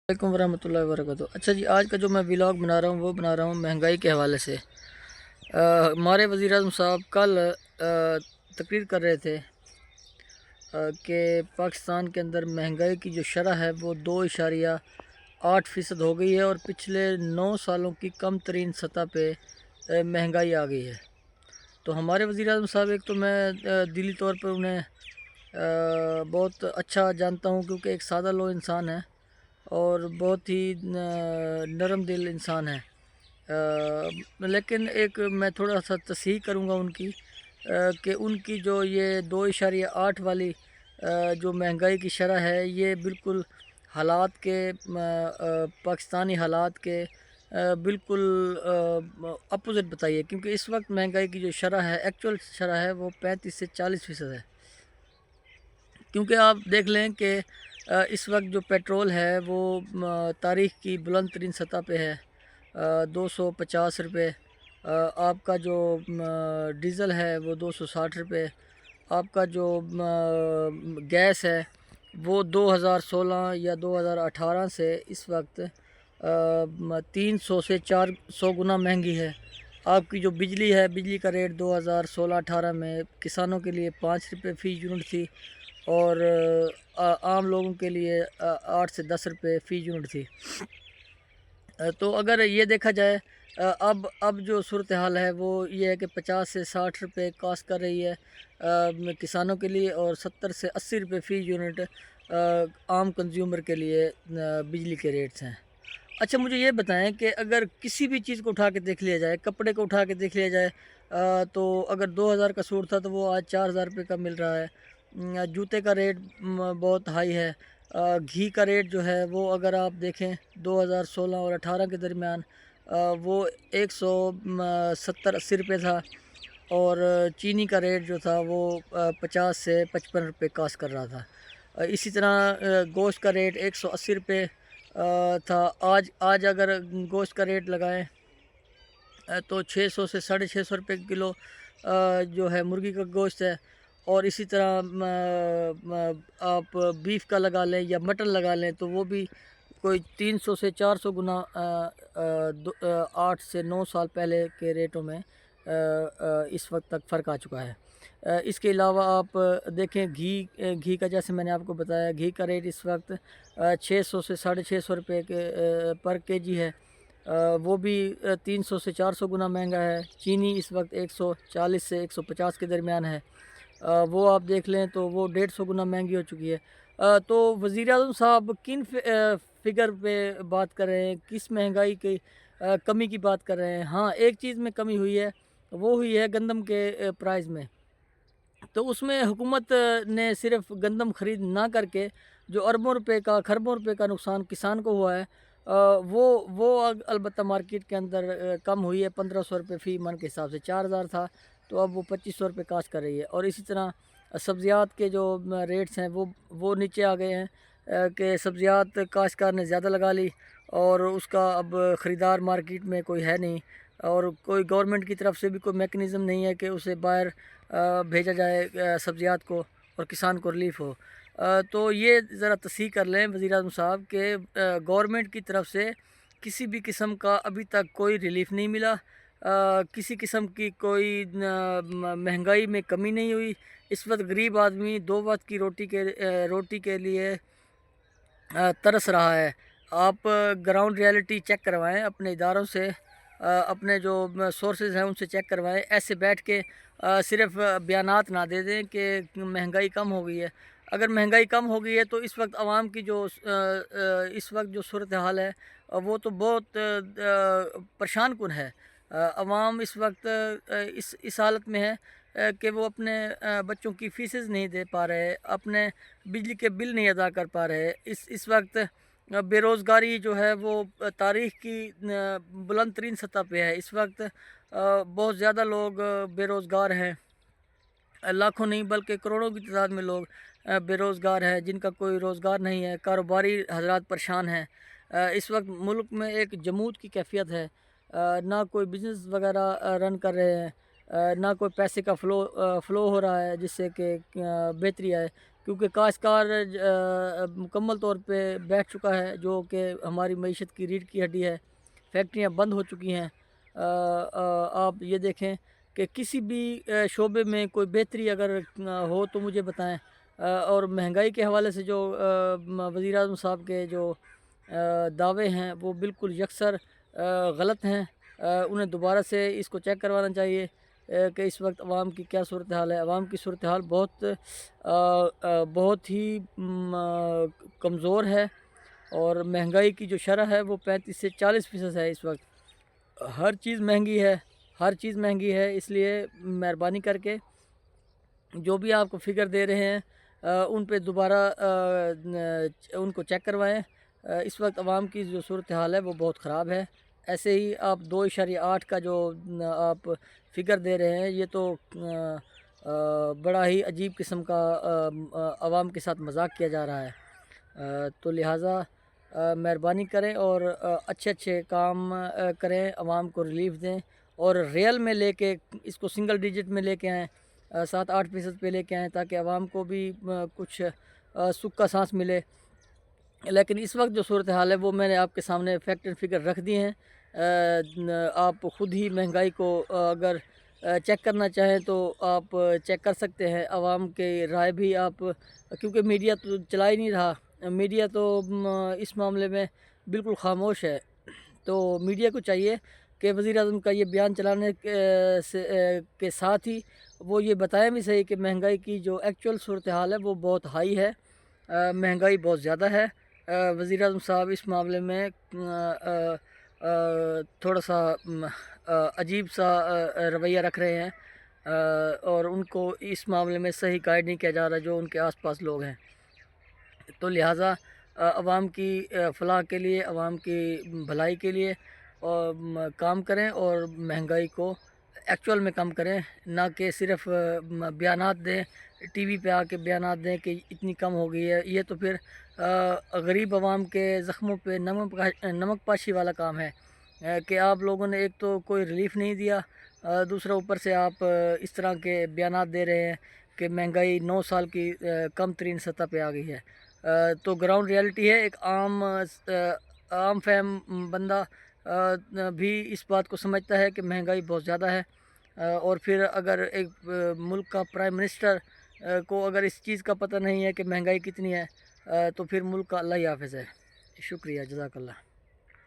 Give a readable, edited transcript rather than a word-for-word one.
वालेकुम वरहमतुल्लाहि वबरकातुहू। अच्छा जी, आज का जो मैं व्लॉग बना रहा हूँ वो बना रहा हूँ महंगाई के हवाले से। हमारे वज़ीर आज़म साहब कल तकरीर कर रहे थे कि पाकिस्तान के अंदर महंगाई की जो शरह है वो 2.8% हो गई है और पिछले 9 सालों की कम तरीन सतह पे महंगाई आ गई है। तो हमारे वज़ीर आज़म साहब, एक तो मैं दिली तौर पर उन्हें बहुत अच्छा जानता हूँ क्योंकि एक सादा लो इंसान है और बहुत ही नरम दिल इंसान है। लेकिन एक मैं थोड़ा सा तस्हीह करूँगा उनकी कि उनकी जो ये 2.8 वाली जो महंगाई की शरह है, ये बिल्कुल हालात के पाकिस्तानी हालात के बिल्कुल अपोज़िट बताइए, क्योंकि इस वक्त महंगाई की जो शरह है, एक्चुअल शरह है, वो 35 से 40% है। क्योंकि आप देख लें कि इस वक्त जो पेट्रोल है वो तारीख़ की बुलंद तरीन सतह पे है, 250 रुपये। आपका जो डीज़ल है वो 260 रुपये। आपका जो गैस है वो 2016 या 2018 से इस वक्त 300 से 400 गुना महंगी है। आपकी जो बिजली है, बिजली का रेट 2016-18 में किसानों के लिए 5 रुपये फ़ी यूनिट थी और आम लोगों के लिए 8 से 10 रुपये फ़ी यूनिट थी। तो अगर ये देखा जाए, अब जो सूरत हाल है वो ये है कि 50 से 60 रुपये कास्ट कर रही है किसानों के लिए और 70 से 80 रुपये फ़ी यूनिट आम कंज्यूमर के लिए बिजली के रेट्स हैं। अच्छा, मुझे ये बताएं कि अगर किसी भी चीज़ को उठा के देख लिया जाए, कपड़े को उठा के देख लिया जाए, तो अगर 2000 का सूट था तो वो आज 4000 रुपये का मिल रहा है। जूते का रेट बहुत हाई है। घी का रेट जो है वो अगर आप देखें 2016 और 18 के दरमियान वो 170-80 रुपये था और चीनी का रेट जो था वो 50 से 55 रुपये कास्ट कर रहा था। इसी तरह गोश्त का रेट 180 रुपये था। आज अगर गोश्त का रेट लगाएं तो 600 से 650 रुपये किलो जो है मुर्गी का गोश्त है। और इसी तरह आप बीफ का लगा लें या मटन लगा लें तो वो भी कोई 300 से 400 गुना 8 से 9 साल पहले के रेटों में इस वक्त तक फ़र्क आ चुका है। इसके अलावा आप देखें घी का, जैसे मैंने आपको बताया, घी का रेट इस वक्त 600 से 650 रुपये के पर केजी है। वो भी 300 से 400 गुना महंगा है। चीनी इस वक्त 140 से 150 के दरमियान है। वो आप देख लें तो वो 150 गुना महंगी हो चुकी है। तो वज़ीर आज़म साहब किन फ़िगर पे बात कर रहे हैं, किस महंगाई की कमी की बात कर रहे हैं? हाँ, एक चीज़ में कमी हुई है, वो हुई है गंदम के प्राइस में। तो उसमें हुकूमत ने सिर्फ गंदम ख़रीद ना करके जो अरबों रुपए का, खरबों रुपए का नुकसान किसान को हुआ है, वो अलबत्ता मार्केट के अंदर कम हुई है। 1500 रुपये फ़ी मन के हिसाब से 4000 था, तो अब वो 2500 रुपये कास्ट कर रही है। और इसी तरह सब्ज़ियात के जो रेट्स हैं वो नीचे आ गए हैं कि सब्ज़ियात काश्तकार ने ज़्यादा लगा ली और उसका अब ख़रीदार मार्केट में कोई है नहीं और कोई गवर्नमेंट की तरफ से भी कोई मेकनिज़म नहीं है कि उसे बाहर भेजा जाए सब्ज़ियात को और किसान को रिलीफ़ हो। तो ये ज़रा तस्हीह कर लें वज़ीर आज़म साहब के गवर्नमेंट की तरफ से किसी भी किस्म का अभी तक कोई रिलीफ़ नहीं मिला। किसी किस्म की कोई महंगाई में कमी नहीं हुई। इस वक्त गरीब आदमी 2 वक्त की रोटी के लिए तरस रहा है। आप ग्राउंड रियलिटी चेक करवाएं अपने इदारों से, अपने जो सोर्सेज हैं उनसे चेक करवाएं। ऐसे बैठ के सिर्फ बयानात ना दे दें कि महंगाई कम हो गई है। अगर महंगाई कम हो गई है तो इस वक्त आवाम की जो इस वक्त जो सूरत हाल है वो तो बहुत परेशान कुन है। आवाम इस वक्त इस हालत में है कि वो अपने बच्चों की फ़ीसेस नहीं दे पा रहे, अपने बिजली के बिल नहीं अदा कर पा रहे। इस वक्त बेरोज़गारी जो है वो तारीख़ की बुलंद तरीन सतह पे है। इस वक्त बहुत ज़्यादा लोग बेरोज़गार हैं। लाखों नहीं बल्कि करोड़ों की तादाद में लोग बेरोज़गार हैं जिनका कोई रोज़गार नहीं है। कारोबारी हज़रात परेशान हैं। इस वक्त मुल्क में एक जमूद की कैफ़ियत है। ना कोई बिज़नेस वगैरह रन कर रहे हैं, ना कोई पैसे का फ़्लो हो रहा है जिससे कि बेहतरी आए। کیونکہ کاشتکار مکمل طور پہ بیٹھ چکا ہے، جو کہ ہماری معیشت کی ریڑھ کی ہڈی ہے۔ فیکٹریاں بند ہو چکی ہیں۔ آپ یہ دیکھیں کہ کسی بھی شعبے میں کوئی بہتری اگر ہو تو مجھے بتائیں۔ اور مہنگائی کے حوالے سے جو وزیر اعظم صاحب کے جو دعوے ہیں وہ بالکل یکسر غلط ہیں۔ انہیں دوبارہ سے اس کو چیک کروانا چاہیے کہ اس وقت عوام کی کیا صورتحال ہے۔ عوام کی صورتحال بہت ہی کمزور ہے، اور مہنگائی کی جو شرح ہے وہ 35 سے 40% ہے اس وقت۔ ہر چیز مہنگی ہے، ہر چیز مہنگی ہے۔ اس لیے مہربانی کر کے جو بھی آپ کو فگر دے رہے ہیں ان پہ دوبارہ ان کو چیک کروائیں۔ اس وقت عوام کی جو صورتحال ہے وہ بہت خراب ہے۔ ایسے ہی آپ 2.8 کا جو آپ فگر دے رہے ہیں، یہ تو بڑا ہی عجیب قسم کا عوام کے ساتھ مذاق کیا جا رہا ہے۔ تو لہٰذا مہربانی کریں اور اچھے اچھے کام کریں، عوام کو ریلیف دیں، اور ریئل میں لے کے اس کو سنگل ڈیجٹ میں لے کے آئیں، 7-8% پہ لے کے آئیں، تاکہ عوام کو بھی کچھ سکھ کا سانس ملے۔ لیکن اس وقت جو صورتحال ہے وہ میں نے آپ کے سامنے فیکٹ اینڈ فگر رکھ دی ہیں۔ آپ خود ہی مہنگائی کو اگر چیک کرنا چاہیں تو آپ چیک کر سکتے ہیں۔ عوام کے رائے بھی آپ، کیونکہ میڈیا تو چلا ہی نہیں رہا، میڈیا تو اس معاملے میں بالکل خاموش ہے۔ تو میڈیا کو چاہیے کہ وزیر اعظم کا یہ بیان چلانے کے ساتھ ہی وہ یہ بتائیں بھی صحیح کہ مہنگائی کی جو ایکچوئل صورتحال ہے وہ بہت ہائی ہے، مہنگائی بہت زیادہ ہے۔ وزیر اعظم صاحب اس معاملے میں تھوڑا سا عجیب سا رویہ رکھ رہے ہیں، اور ان کو اس معاملے میں صحیح گائیڈ نہیں کیا جا رہا جو ان کے آس پاس لوگ ہیں۔ تو لہٰذا عوام کی فلاح کے لیے، عوام کی بھلائی کے لیے کام کریں، اور مہنگائی کو ایکچوئل میں کم کریں، نہ کہ صرف بیانات دیں، ٹی وی پہ آ کے بیانات دیں کہ اتنی کم ہو گئی ہے۔ یہ تو پھر غریب عوام کے زخموں پہ نمک پاشی والا کام ہے کہ آپ لوگوں نے ایک تو کوئی ریلیف نہیں دیا، دوسرا اوپر سے آپ اس طرح کے بیانات دے رہے ہیں کہ مہنگائی 9 سال کی کم ترین سطح پہ آ گئی ہے۔ تو گراؤنڈ ریالٹی ہے، ایک عام فہم بندہ بھی اس بات کو سمجھتا ہے کہ مہنگائی بہت زیادہ ہے، اور پھر اگر ایک ملک کا پرائم منسٹر کو اگر اس چیز کا پتہ نہیں ہے کہ مہنگائی کتنی ہے، تو پھر ملک کا اللہ ہی حافظ ہے۔ شکریہ، جزاک اللہ۔